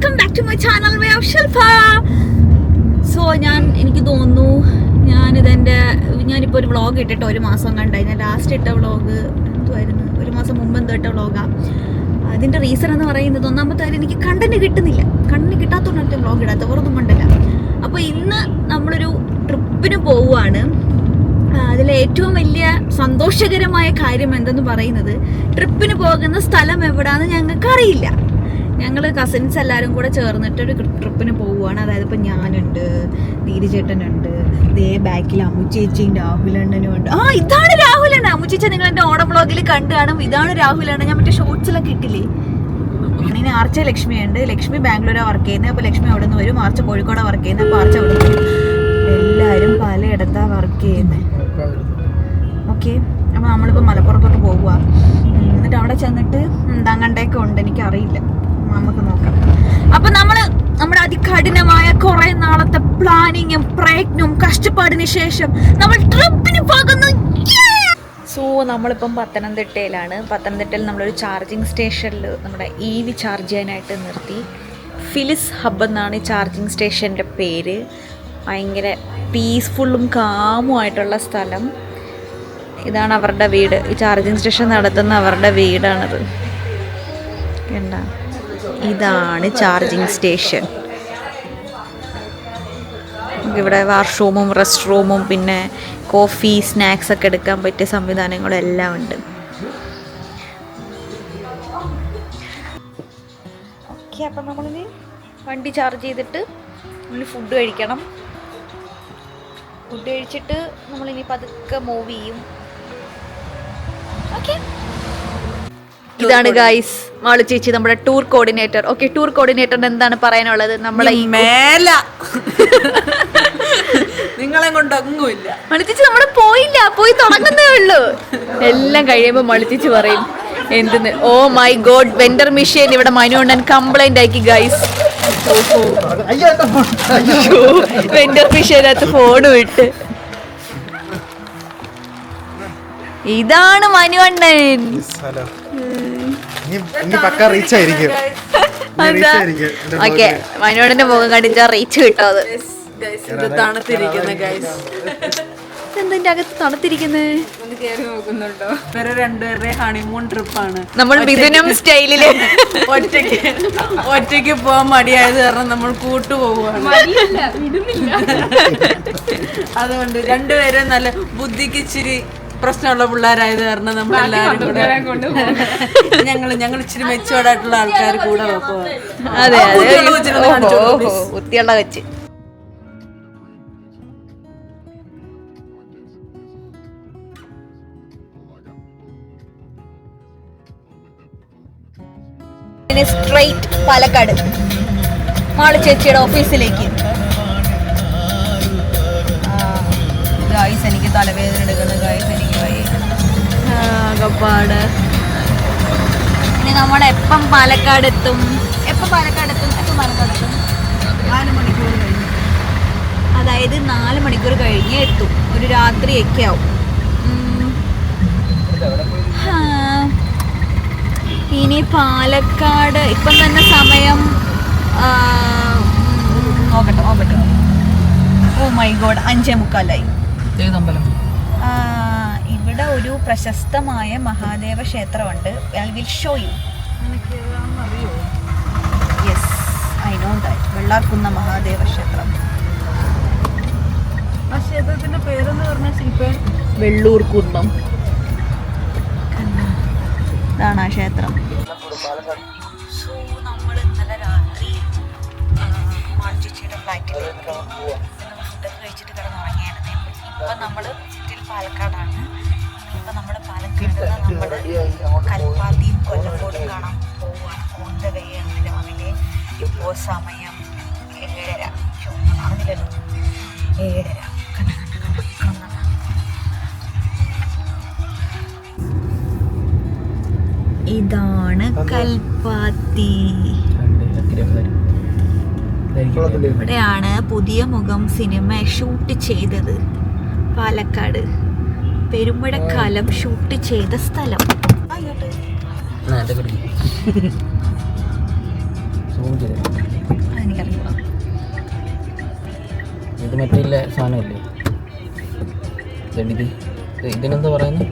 Welcome back to my channel way of Shilpa. So എനിക്ക് തോന്നുന്നു ഞാനിപ്പോൾ ഒരു വ്ളോഗ് ഇട്ടിട്ട് ഒരു മാസം കണ്ടായി. ഞാൻ ലാസ്റ്റ് ഇട്ട വ്ളോഗ് എന്തുമായിരുന്നു, ഒരു മാസം മുമ്പ് എന്തോ ഇട്ട വ്ളോഗാണ്. അതിൻ്റെ റീസൺ എന്ന് പറയുന്നത് ഒന്നാമത്തെ കാര്യം, എനിക്ക് കണ്ടന്റ് കിട്ടുന്നില്ല. കണ്ടന്റ് കിട്ടാത്തതുകൊണ്ട് വ്ളോഗ് ഇടാത്ത, വേറൊന്നും കൊണ്ടല്ല. അപ്പോൾ ഇന്ന് നമ്മളൊരു ട്രിപ്പിന് പോവുകയാണ്. അതിലെ ഏറ്റവും വലിയ സന്തോഷകരമായ കാര്യം എന്തെന്ന് പറയുന്നത്, ട്രിപ്പിന് പോകുന്ന സ്ഥലം എവിടെയാണെന്ന് ഞങ്ങൾക്ക് അറിയില്ല. ഞങ്ങൾ കസിൻസ് എല്ലാവരും കൂടെ ചേർന്നിട്ട് ഒരു ട്രിപ്പിന് പോവുകയാണ്. അതായത് ഇപ്പം ഞാനുണ്ട്, നീരിചേട്ടനുണ്ട്, ദേ ബാക്കിൽ അമ്മുച്ചേച്ചിയും രാഹുലണ്ണനും ഉണ്ട്. ഇതാണ് രാഹുലണ്ണ. അമ്മുച്ചേച്ച നിങ്ങൾ എൻ്റെ ഓണം വ്ളോഗിൽ കണ്ടു കാണും. ഇതാണ് രാഹുലണ്ണ. ഞാൻ മറ്റേ ഷോർട്സിലൊക്കെ ഇട്ടില്ലേ. ഇനി ആർച്ച ലക്ഷ്മിയുണ്ട്. ലക്ഷ്മി ബാംഗ്ലൂരാണ് വർക്ക് ചെയ്യുന്നത്. അപ്പോൾ ലക്ഷ്മി അവിടെ നിന്ന് വരും. ആർച്ച കോഴിക്കോടാണ് വർക്ക് ചെയ്യുന്നത്. അപ്പോൾ ആർച്ച അവിടെ നിന്ന് വരും. എല്ലാവരും പലയിടത്താണ് വർക്ക് ചെയ്യുന്നത്. ഓക്കെ, അപ്പോൾ നമ്മളിപ്പോൾ മലപ്പുറത്തോട്ട് പോവുക. എന്നിട്ട് അവിടെ ചെന്നിട്ട് എന്താങ്ങണ്ടൊക്കെ ഉണ്ട്, എനിക്കറിയില്ല. നമുക്ക് നോക്കാം. അപ്പം നമ്മുടെ അതികഠിനമായ കുറേ നാളത്തെ പ്ലാനിങ്ങും പ്രയത്നവും കഷ്ടപ്പാടിന് ശേഷം നമ്മൾ ട്രിപ്പിന് പോകുന്നു. സോ നമ്മളിപ്പം പത്തനംതിട്ടയിലാണ്. പത്തനംതിട്ടയിൽ നമ്മളൊരു ചാർജിങ് സ്റ്റേഷനിൽ നമ്മുടെ EV ചാർജ് ചെയ്യാനായിട്ട് നിർത്തി. ഫിലിസ് ഹബ് എന്നാണ് ഈ ചാർജിങ് സ്റ്റേഷൻ്റെ പേര്. ഭയങ്കര പീസ്ഫുള്ളും കാമുമായിട്ടുള്ള സ്ഥലം. ഇതാണ് അവരുടെ വീട്. ഈ ചാർജിങ് സ്റ്റേഷൻ നടത്തുന്ന അവരുടെ വീടാണത്. കണ്ട, ഇതാണ് ചാർജിങ് സ്റ്റേഷൻ. ഇവിടെ വാഷ്റൂമും റെസ്റ്റ് റൂമും പിന്നെ കോഫി സ്നാക്സ് ഒക്കെ എടുക്കാൻ പറ്റിയ സംവിധാനങ്ങളും എല്ലാം ഉണ്ട്. ഓക്കെ, അപ്പം നമ്മളിനി വണ്ടി ചാർജ് ചെയ്തിട്ട് നമ്മൾ ഫുഡ് കഴിക്കണം. ഫുഡ് കഴിച്ചിട്ട് നമ്മളിനി പതുക്കെ മൂവ് ചെയ്യും. ഓക്കെ, ഇതാണ് ഗൈസ് മാളു ചേച്ചി, നമ്മുടെ ടൂർ കോർഡിനേറ്റർ. ഓക്കെ, ടൂർ കോർഡിനേറ്ററിന് എന്താണ് പറയാനുള്ളത്? നമ്മളെ ഈ മേല നിങ്ങളെ കൊണ്ടൊന്നുമില്ല മളിച്ചേച്ചി, നമ്മള് പോയി തുടങ്ങുന്നേ ഉള്ളൂ. എല്ലാം കഴിയുമ്പോ മളിച്ചേച്ചി പറയും എന്തെന്ന്. Oh my god, vendor machine ഇവിടെ മനുണ്ണൻ കംപ്ലൈന്റ് ആക്കി ഗൈസ്. വെൻഡർ മെഷീനകത്ത് ഫോണും ഇട്ട്. ഇതാണ് മനുവണ്ണൻ. ഓക്കെ, മനുവണ്ണന്റെ മുഖം കണ്ടിച്ചാ റീച്ച് കിട്ടാതെ. എന്തിന്റെ അകത്ത് തണുത്തിരിക്കുന്നത്? രണ്ടുപേരുടെ ഹണിമൂൺ ട്രിപ്പാണ്. നമ്മൾ മിഥുനം സ്റ്റൈലില് ഒറ്റയ്ക്ക് പോവാൻ മടിയായത് കാരണം നമ്മൾ കൂട്ടുപോവുകയാണ്. അതുകൊണ്ട് രണ്ടുപേരും നല്ല ബുദ്ധിക്ക് ഇച്ചിരി പ്രശ്നമുള്ള പിള്ളേരായത് കാരണം നമ്മൾ എല്ലാവരും കൂടെ ഞങ്ങൾ ഇച്ചിരി മെച്ചുവേർഡായിട്ടുള്ള ആൾക്കാർ കൂടെ നോക്കുക. അതെ, കുത്തിയുള്ള വെച്ച്. സ്ട്രെയിറ്റ് പാലക്കാട് മാളു ചേച്ചിയുടെ ഓഫീസിലേക്ക്. ഗായ്സ്, എനിക്ക് തലവേദന എടുക്കുന്നു ഗായ്സ്, എനിക്ക് കപ്പാട്. ഇനി നമ്മൾ എപ്പം പാലക്കാട് എത്തും? 4 മണിക്കൂർ കഴിഞ്ഞ്. അതായത് 4 മണിക്കൂർ കഴിഞ്ഞ് എത്തും. ഒരു രാത്രിയൊക്കെ ആവും. ഇനി പാലക്കാട് ഇപ്പം തന്നെ സമയം നോക്കട്ടെ. Oh my God, 5:45. ഇവിടെ ഒരു പ്രശസ്തമായ മഹാദേവ ക്ഷേത്രമുണ്ട്. I will show you. Yes, I know that. Vellarkunna Mahadeva ക്ഷേത്രം. ആ ക്ഷേത്രത്തിന്റെ പേരെന്ന് പറഞ്ഞാൽ വെള്ളൂർകുന്നം. ഇതാണ് ആ ക്ഷേത്രം. സോ നമ്മൾ ഇന്നലെ രാത്രി മാൾച്ചേച്ചിയുടെ ഫ്ലാറ്റിൽ ഫുഡൊക്കെ കഴിച്ചിട്ട് കിടന്നുറങ്ങിയായിരുന്നു. ഇപ്പം നമ്മൾ സ്റ്റിൽ പാലക്കാടാണ്. ഇപ്പം നമ്മുടെ പാലക്കാട് നമ്മൾ കൽപ്പാത്തിയും കൊല്ലങ്കോടും കാണാൻ പോവുകയാണ്. ഓൺ ദ വേ ആണ് രാവിലെ. ഇപ്പോൾ സമയം 7:30. അറിഞ്ഞില്ലല്ലോ, 7:30. ഇതാണ് കൽപ്പാത്തി. ഇവിടെയാണ് പുതിയ മുഖം സിനിമ ഷൂട്ട് ചെയ്തത്. പാലക്കാട് പെരുമ്പഴക്കാലം ഷൂട്ട് ചെയ്ത സ്ഥലം. അതെനിക്കറിയില്ല. ഇത് മറ്റേ സാധനമല്ലേ ഇതിനെന്താ പറയുന്നത്?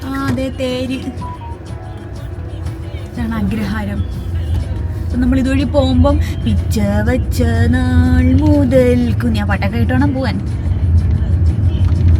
ആ അതെ, തേര്. ഇതാണ് അഗ്രഹാരം. നമ്മൾ ഇതുവഴി പോകുമ്പം പിച്ച വച്ച നാൾ മുതൽ കുഞ്ഞാ പാട്ടൊക്കെ ആയിട്ട് വേണം പോവാൻ.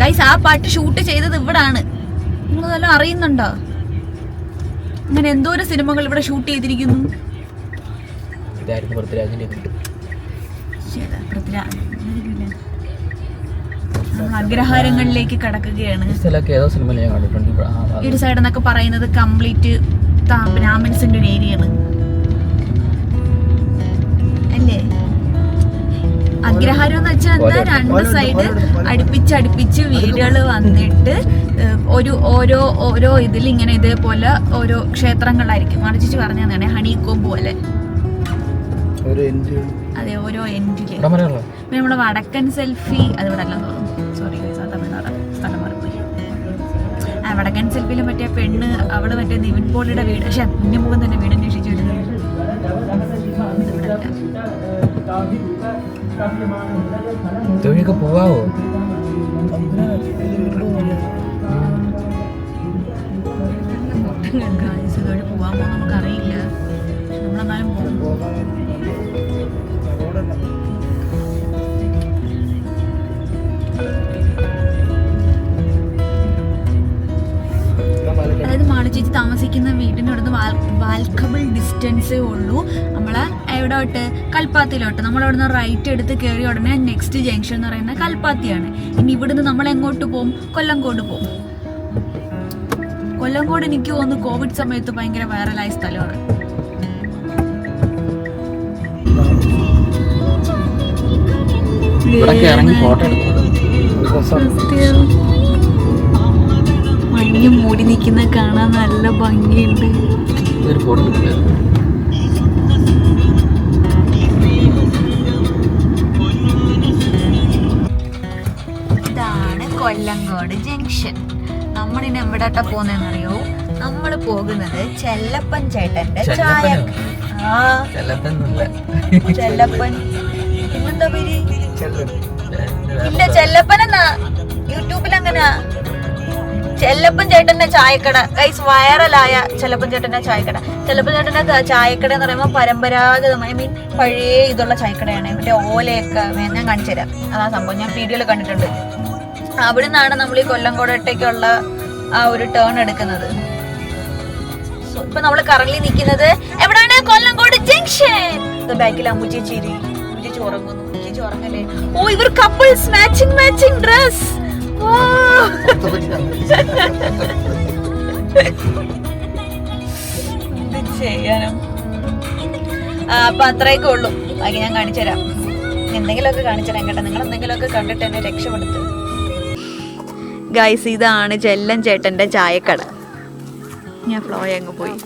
ഗൈസ്, ആ പാട്ട് ഷൂട്ട് ചെയ്തത് ഇവിടാണ്. നിങ്ങൾ വല്ലതും അറിയുന്നുണ്ടോ? അങ്ങനെ എന്തോരം സിനിമകൾ ഇവിടെ ഷൂട്ട് ചെയ്തിരിക്കുന്നു. നമ്മൾ അഗ്രഹാരങ്ങളിലേക്ക് കടക്കുകയാണ്. ഈ ഒരു സൈഡ് എന്നൊക്കെ പറയുന്നത് കംപ്ലീറ്റ് ബ്രാഹ്മിൻസിന്റെ ഒരു ഏരിയ ആണ് അല്ലേ? അഗ്രഹാരം എന്ന് വെച്ചാൽ എന്താ, രണ്ട് സൈഡ് അടുപ്പിച്ചടുപ്പിച്ച് വീടുകൾ വന്നിട്ട് ഓരോ ഓരോ ഇതിൽ ഇങ്ങനെ ഇതേപോലെ ഓരോ ക്ഷേത്രങ്ങളായിരിക്കും. മറിച്ച് പറഞ്ഞാൽ ഹണിക്കോമ്പ് പോലെ. അതെ, ഓരോ എൻഡില്. പിന്നെ നമ്മുടെ വടക്കൻ സെൽഫി അത് ഇവിടെ അല്ലെന്ന് തോന്നുന്നു. സോറി, തമിഴ്നാട് സ്ഥലം മാറിപ്പോയി. വടക്കൻ സെൽഫിയിൽ മറ്റേ പെണ്ണ് അവള് മറ്റേ നിവിൻ പോളിയുടെ വീട്, പക്ഷെ അതിന്റെ മുഖം തന്നെ വീട് അന്വേഷിച്ചു വരുന്നത്. പോവാവോ? ഇതുവഴി പോവാമോ നമുക്കറിയില്ല. നമ്മളെന്നാലും പോകും. അതായത് മാളുചേച്ചി താമസിക്കുന്ന വീടിൻ്റെ അടുത്ത് വാൽക്കബിൾ ഡിസ്റ്റൻസേ ഉള്ളൂ നമ്മളെ എവിടോട്ട്, കൽപ്പാത്തിയിലോട്ട്. നമ്മളവിടുന്ന് റൈറ്റ് എടുത്ത് കയറി ഉടനെ നെക്സ്റ്റ് ജംഗ്ഷൻ എന്ന് പറയുന്നത് കൽപ്പാത്തിയാണ്. ഇനി ഇവിടുന്ന് നമ്മൾ എങ്ങോട്ട് പോകും? കൊല്ലങ്കോട് പോകും. കൊല്ലങ്കോട് എനിക്ക് തോന്നുന്നു കോവിഡ് സമയത്ത് ഭയങ്കര വൈറലായ സ്ഥലമാണ്. മഞ്ഞ് മൂടി നിൽക്കുന്ന കാണാൻ നല്ല ഭംഗിയുണ്ട്. ഇതാണ് കൊല്ലങ്കോട് ജംഗ്ഷൻ. നമ്മളിനി എവിടാട്ടാ പോകുന്നതെന്നറിയോ? നമ്മൾ പോകുന്നത് ചെല്ലപ്പൻ ചേട്ടന്റെ ചായ. ചെല്ലപ്പൻ പിന്നെന്താ പേര്? ഇല്ല, ചെല്ലപ്പൻ എന്നാ യൂട്യൂബിൽ അങ്ങനാ. ചെല്ലപ്പൻ ചേട്ടന്റെ ചായക്കട ഗൈസ്, വൈറലായ ചെല്ലപ്പൻ ചേട്ടന്റെ ചായക്കട. ചെല്ലപ്പൻ ചേട്ടന്റെ ചായക്കട എന്ന് പറയുമ്പോൾ പരമ്പരാഗതമായ പഴയ ഇതുള്ള ചായക്കടയാണ്. മറ്റേ ഓലയൊക്കെ ഞാൻ കാണിച്ചു തരാം. അതാ സംഭവം, ഞാൻ വീഡിയോയിൽ കണ്ടിട്ടുണ്ട്. അവിടെ നിന്നാണ് നമ്മൾ ഈ കൊല്ലങ്കോടേക്കുള്ള ആ ഒരു ടേൺ എടുക്കുന്നത്. ഇപ്പൊ നമ്മൾ കറന്റ് നിൽക്കുന്നത് എവിടെയാണ്? കൊല്ലങ്കോട് ജംഗ്ഷൻ. ബാക്കിൽ അമ്മുച്ചേച്ചി ഉറങ്ങുന്നു. ചേച്ചി ഉറങ്ങല്ലേ? ഓ, ഇവർ കപ്പിൾസ്, മാച്ചിങ് ഡ്രസ്. എന്ത് ചെയ്യാനും. അപ്പൊ അത്രയൊക്കെ ഉള്ളൂ. ബാക്കി ഞാൻ കാണിച്ചു തരാം. എന്തെങ്കിലുമൊക്കെ കാണിച്ചു തരാം കേട്ടോ. നിങ്ങൾ എന്തെങ്കിലുമൊക്കെ കണ്ടിട്ട് എന്നെ രക്ഷപ്പെടുത്തു. ഗൈസ്, ഇതാണ് ചെല്ലൻ ചേട്ടന്റെ ചായക്കട. ഞാൻ ഫ്ലോ അങ്ങ് പോയി.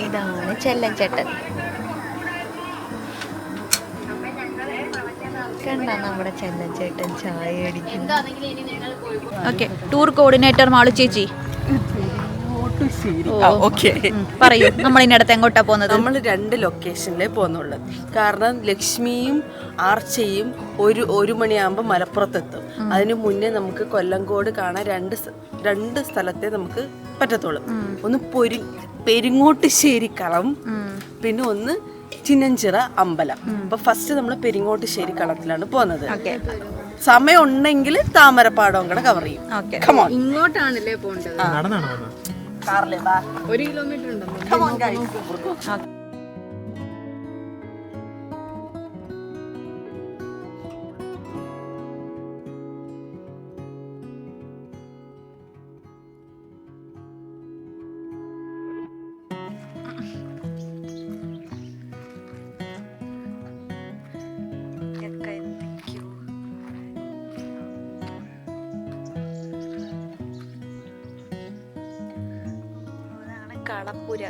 ഇതാണ് ചെല്ലൻ ചേട്ടൻ. കണ്ട നമ്മുടെ ചെല്ലൻ ചേട്ടൻ ചായ അടിക്കുന്നു. ഓക്കെ, ടൂർ കോർഡിനേറ്റർ മാളു ചേച്ചി പറയൂ, നമ്മൾ ഇതിനടുത്ത് എങ്ങോട്ടാ പോകുന്നത്? നമ്മൾ 2 ലൊക്കേഷനിലേ പോകുന്നുള്ളൂ. കാരണം ലക്ഷ്മിയും ആർച്ചയും ഒരു മണിയാകുമ്പോൾ മലപ്പുറത്തെത്തും. അതിന് മുന്നേ നമുക്ക് കൊല്ലങ്കോട് കാണാൻ രണ്ട് സ്ഥലത്തെ നമുക്ക് പറ്റത്തുള്ളൂ. ഒന്ന് പെരിങ്ങോട്ടുശ്ശേരി കളം, പിന്നെ ഒന്ന് ചിന്നഞ്ചിറ അമ്പലം. അപ്പൊ ഫസ്റ്റ് നമ്മൾ പെരിങ്ങോട്ടുശ്ശേരി കളത്തിലാണ് പോകുന്നത്. സമയം ഉണ്ടെങ്കിൽ താമരപ്പാടവും കൂടെ കവർ ചെയ്യും. ഇങ്ങോട്ടാണല്ലേ പോണ്ടത്? 1 കിലോമീറ്റർ ഉണ്ടോ? കളപ്പുര.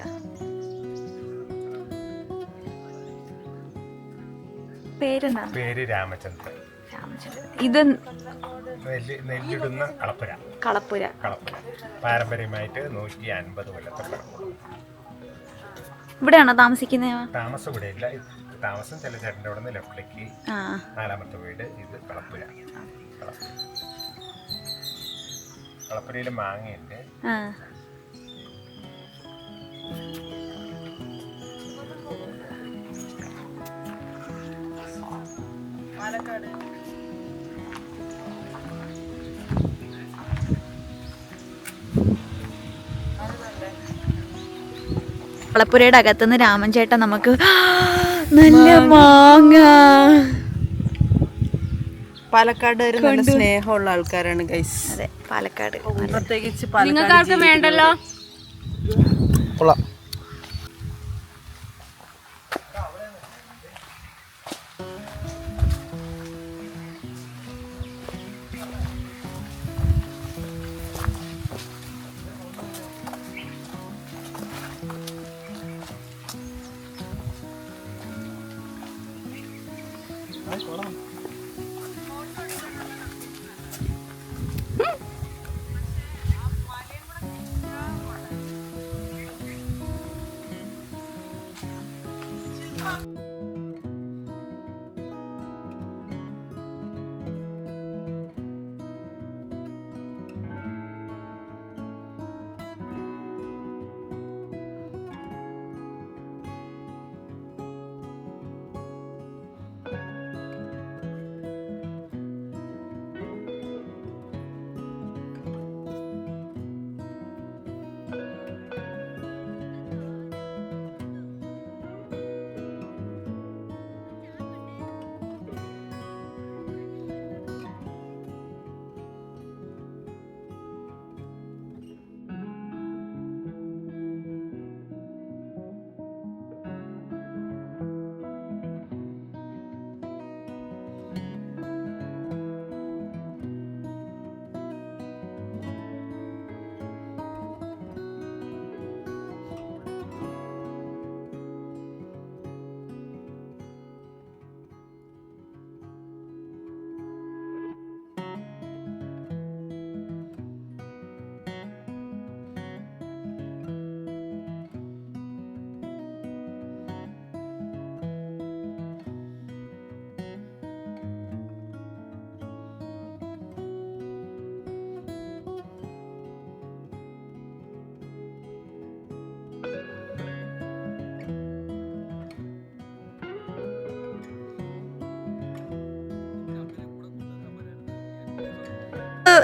പേരെന്താ? പേര് രാമചന്ദ്രൻ. ഇത് നെല്ലിടുന്ന കളപ്പുര. കളപ്പുര. പാരമ്പര്യമായിട്ട് 150 കൊല്ലത്തെ പഴക്കമുള്ള. ഇവിടെയാണോ താമസിക്കുന്നത്? താമസം ഇവിടെ ഇല്ല. താമസം ചില ചേട്ടൻ്റെ അവിടെ നിന്ന് ലെഫ്റ്റിലേക്ക് 4ാമത്തെ വീട്. ഇത് കളപ്പുര. കളപ്പുരയിൽ മാങ്ങയുണ്ട്. പാലക്കാട്. കളപ്പുരയുടെ അകത്തുനിന്ന് രാമൻ ചേട്ടൻ നമുക്ക് നല്ല മാങ്ങ. പാലക്കാട് ഒരു നല്ല സ്നേഹമുള്ള ആൾക്കാരാണ് ഗൈസ്. അതെ, പാലക്കാട് പ്രത്യേകിച്ച് നിങ്ങൾക്ക് വേണ്ടല്ലോ.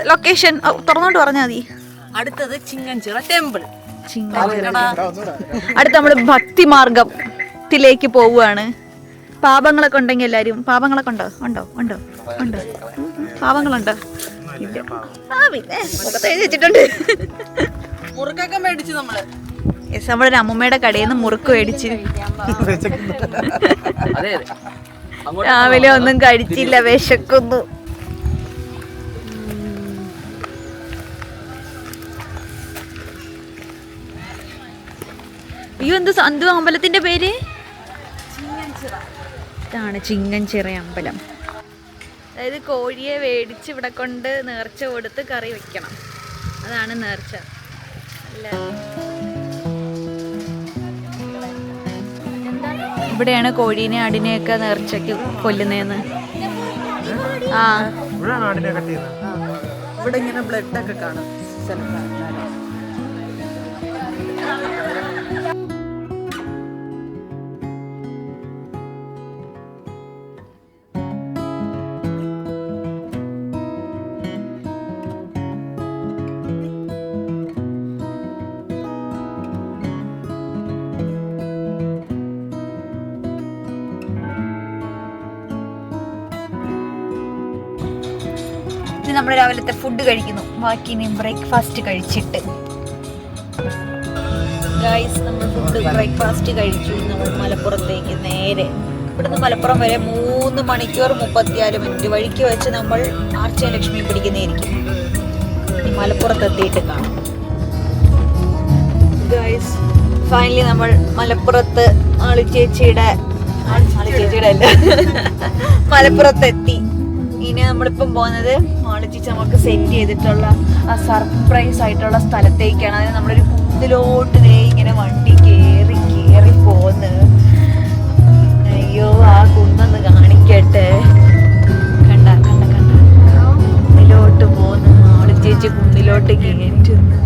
ലൊക്കേഷൻ തുറന്നോട്ട് പറഞ്ഞാൽ മതി. അടുത്തത് ചിങ്ങഞ്ചിറ ടെമ്പിൾ. അടുത്ത നമ്മള് ഭക്തി മാർഗത്തിലേക്ക് പോവുകയാണ്. പാപങ്ങളൊക്കെ ഉണ്ടെങ്കിൽ എല്ലാരും, പാപങ്ങളൊക്കെ ഉണ്ടോ? ഉണ്ടോ? പാപങ്ങളുണ്ടോ? പിന്നെ മുഖത്ത് എഴുതി വെച്ചിട്ടുണ്ട്. മുറുക്കൊക്കെ മേടിച്ചു നമ്മള്. നമ്മളൊരു അമ്മൂമ്മയുടെ കടയിൽ നിന്ന് മുറുക്ക് മേടിച്ച് രാവിലെ ഒന്നും കഴിച്ചില്ല, വിശക്കുന്നു. അയ്യോ, എന്ത് അമ്പലത്തിന്റെ പേര്? ഇതാണ് ചിങ്ങഞ്ചിറ അമ്പലം. അതായത് കോഴിയെ മേടിച്ച് ഇവിടെ കൊണ്ട് നേർച്ച കൊടുത്ത് കറി വെക്കണം. അതാണ് നേർച്ച. അല്ല, ഇവിടെയാണ് കോഴീനെ ആടിനെയൊക്കെ നേർച്ചയ്ക്ക് കൊല്ലുന്നതെന്ന്. ഇവിടെ ഇങ്ങനെ ബ്ലഡ് ഒക്കെ കാണും. നമ്മൾ രാവിലത്തെ ഫുഡ് കഴിക്കുന്നു. ബാക്കി ഇനി ബ്രേക്ക്ഫാസ്റ്റ് കഴിച്ചിട്ട്. ഗൈസ്, നമ്മൾ ബ്രേക്ക്ഫാസ്റ്റ് കഴിച്ചു. നമ്മൾ മലപ്പുറത്തേക്ക് നേരെ, ഇവിടുന്ന് മലപ്പുറം വരെ 3 മണിക്കൂർ 34 മിനിറ്റ് വഴിക്ക് വെച്ച് നമ്മൾ ആർച്ചയും ലക്ഷ്മി പിടിക്കുന്നതായിരിക്കും. മലപ്പുറത്ത് എത്തിയിട്ട് കാണാം. ഗൈസ് ഫൈനലി നമ്മൾ മലപ്പുറത്ത് ആളിച്ചേച്ചിയുടെ അല്ല മലപ്പുറത്ത് എത്തി. ഇനി നമ്മളിപ്പം പോകുന്നത് ആളിച്ചേച്ചി നമുക്ക് സെറ്റ് ചെയ്തിട്ടുള്ള ആ സർപ്രൈസ് ആയിട്ടുള്ള സ്ഥലത്തേക്കാണ്. അതായത് നമ്മളൊരു കുന്നിലോട്ട് ഇങ്ങനെ വണ്ടി കേറി പോന്ന്. അയ്യോ ആ കുന്നൊന്ന് കാണിക്കട്ടെ. കണ്ട കുന്നിലോട്ട് പോന്ന് ആളിച്ചേച്ചി കുന്നിലോട്ട് കയറ്റുന്നു.